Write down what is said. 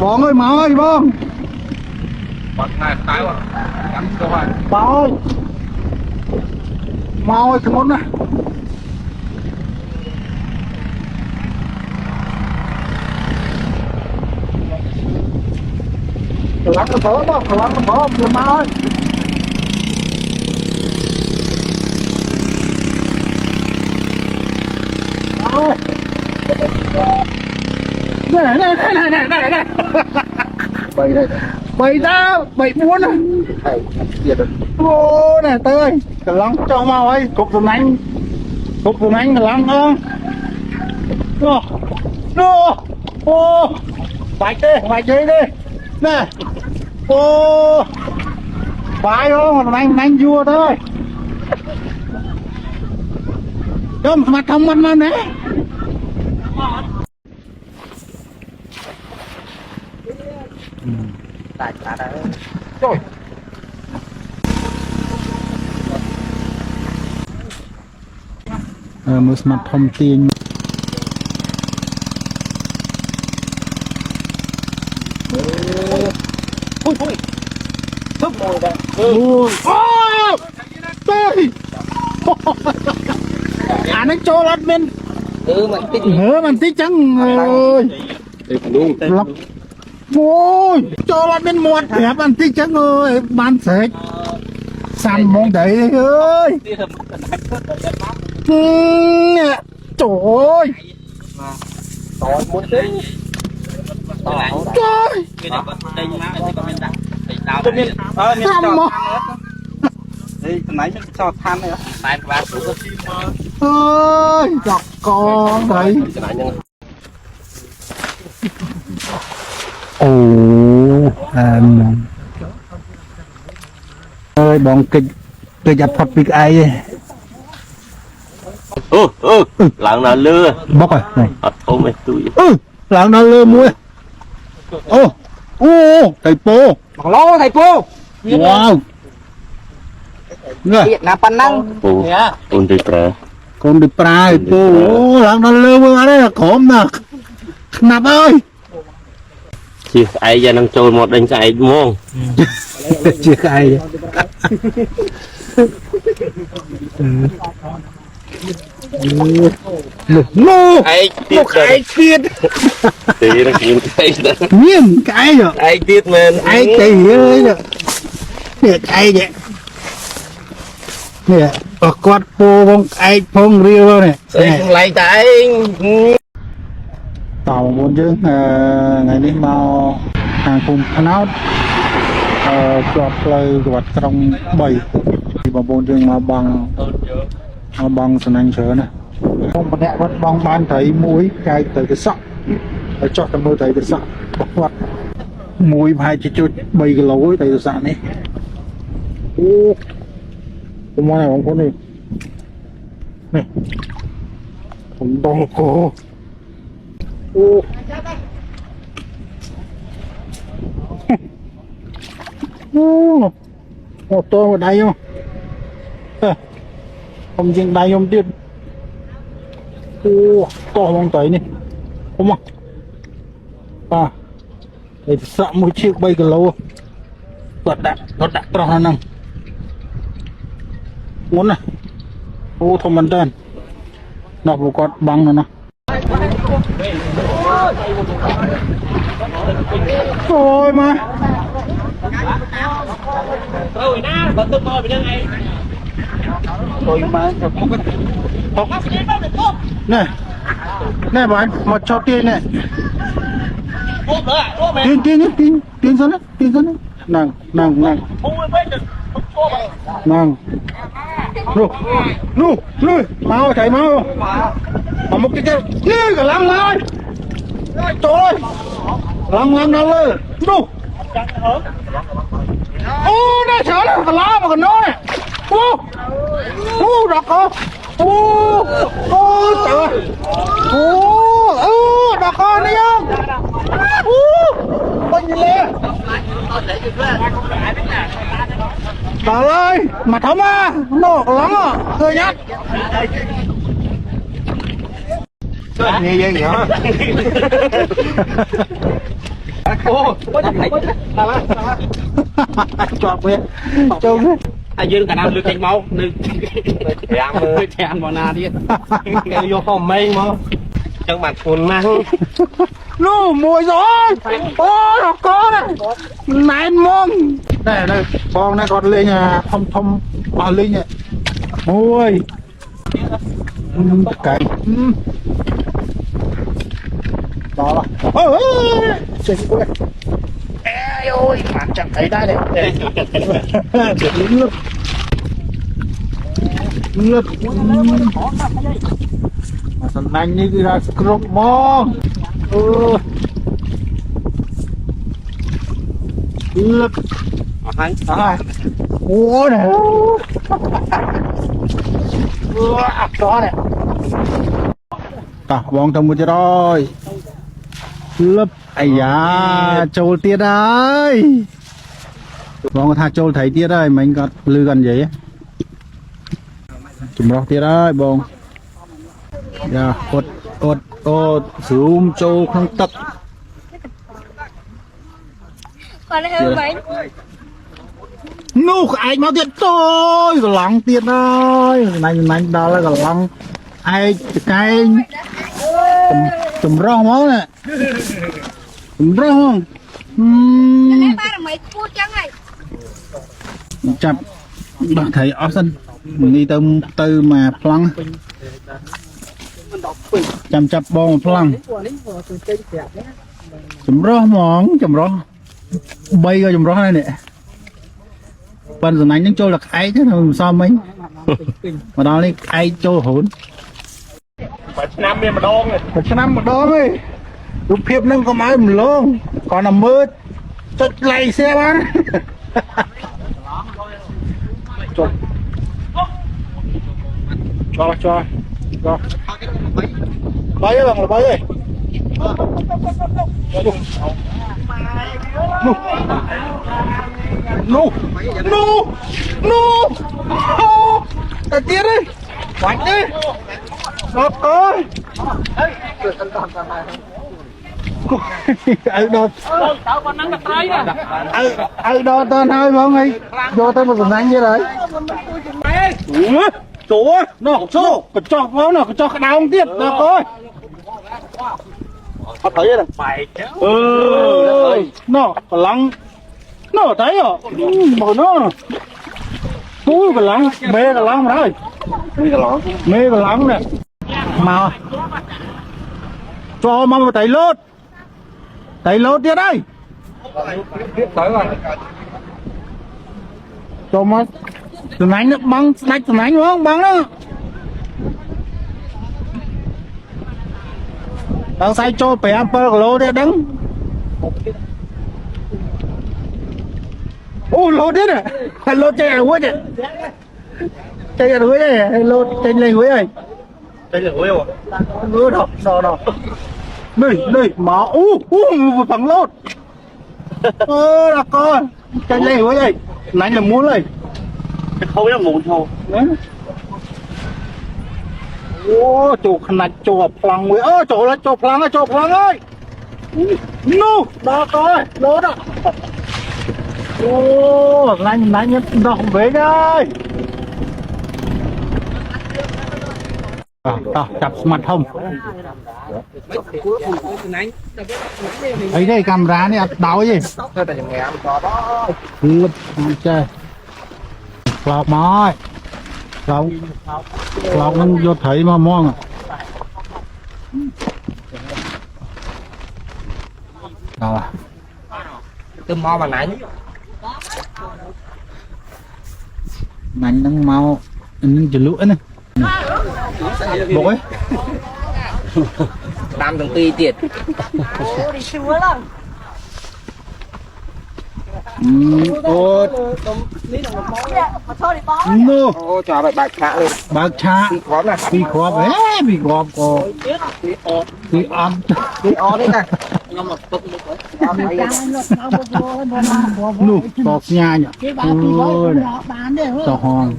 Bọn ơi mau ơi bông. Bọn này tái quá. Cắn cơ hoài. Mau ơi. Mau ơi cái món này. Lắm nó bớ bông, lắm nó bớ bông, mau ơi. Này. Bầy đây. Bầy ra, bầy muốn à. Ô này tớ ơi, cái lăng cho mau ấy, cục tụi anh. Cục tụi anh cái lăng không. Ô. Ô. Bạch đi. Nè. Ô. Phải không, anh vua thôi. Cho mặt không mắt nè. Rồi. Một mặt thông tin. Ôi. Thức mồi đây. Ôi. Tôi. Anh cho lát bên. Mình tí trắng ơi. Lọc. Ôi, cho lát bên muột đẹp anh tí trắng ơi, bán sạch. Sàn mong đấy ơi. Trời ơi. Tội muốn tí. Trời. Sao mà. Đi, nãy cho than này đó. Ơi, chọc con đấy. Ồ, anh ơi, bọn kịch giặt phật việc ai lạng nào lưa bóc rồi này ôm mày tụi lạng nào lưa mua thầy po Bằng lô thầy cô. wow Điện là phần năng. ôn đi pra con đi pra thầy po lạng nào lưa mua ở đây là khổm nè nạp ơi chia ai ra năng trôi một đánh chạy muông chia ai nô ai một cái tiết thì nó kiếm cái đó miếng cái rồi ai tiết men ai kỳ ơi nè nè ai vậy nè quạt po bông ai phong riêu này lại tại tàu muốn chứ ngày đi mau hàng cùng thân áo quạt lời quạt trong bầy thì mà bốn chương mà bằng sân anh sớ này không mà nẹ vẫn bong ban thấy mũi cay tới cái sọ cho cái mưa thấy cái sọ bọc quạt mũi hai chỉ chút bầy cái lỗ tới cái sọ này cái món này không có này này không to cổ ô tô ở đây không không riêng đây khôngទៀតto không tới nè không à để sợ một chiếc bay cái lâu vật đạn tròn nó nằm muốn này thông bàn tên nó một con băng nó rồi mà rồi na còn tôi mời bên này rồi mà này này bạn một cho tiền này tiền dẫn đấy nàng nu mau thầy mau mà một cái kia cả lắm rồi trời ơi làm nó lên nu đây sợ nó còn lo mà còn nói này đọc con trời đọc con đi không bao nhiêu lên trời ơi mặt thấm à nổ lắm à cười nhát như vậy hả ô thầy chọt về trâu ai dương cả năm lượt cánh máu lượt ăn vào na đi cái vô phòng mây mà chẳng bạn cuốn mang nó mùi rồi ô nó có này này mông này con này còn lên nhà thông vào lên nhà ôi cái đó là ôi trời ơi ôi bạn chẳng thấy đây này để nước nước mà nhanh như là crop mong nước anh ô này đó này bong trong một chỗ rồi lớp ai da trâu tiết ơi bong tha trâu thấy tiết ơi mình có lư gần vậy chùm rau tiết ơi bong dạ ột zoom trâu không tật còn đây hơn mấy nụ ai mau tiết tôi lăng tiết ơi này đó là lăng ai cái chùm rau máu nè chùm rau không ba là mấy phút chẳng này chặt bạn thấy option mình đi từ mà phăng chăm chập bông phăng chùm rau món chùm rau bay ra chùm rau này nè bên giờ này những chỗ là ai chứ sao mấy mà đó đi ai chỗ hỗn năm bên mà đong này năm một đôi ấy lúc hiệp nâng có máy mình luôn còn là mưa chất lầy xe bán cho bay bằng là bay ơi nu ta tiết đi quạnh đi một ơi ở đâu ở đâu tên hơi mọi người vô tới một tuần anh vậy đấy chỗ nó số cái cho nó cái cho cái đau không tiếp được thôi có thấy rồi mày nó cái lăng nó thấy rồi mà nó cúi cái lăng mê cái lăng mà đấy mê cái lăng này mà cho mà tẩy lốt đi đây cho mà từ nãy nó băng đánh từ nãy đúng không băng đó đang say cho phải ăn per lô để đứng ô lô đấy nè hay lô chạy ở đấy chạy ở dưới này hay lô chạy lên dưới này đây là ôi ngứa đó đây mà bằng lốt là con chạy lên dưới đây nãy là muốn này không nó muốn thôi ô chỗ này chỗ phẳng với chỗ là chỗ phẳng ơi nu đó coi đó đó ô nãy nhất động về đây chặt mặt không ấy đây camera này đau gì chơi lọc mỏi lọc nó vô thấy mà mong rồi tôi mo mà nãy nãy đang mau anh chỉ lũ này bố ấy đam từng ti tiệt ô no ô cho bạch khạ luôn bạc cha bị khóp ấy bị khóp có bị ăn đi o đấy này nu tọt nha nhỉ ôi tọt hòn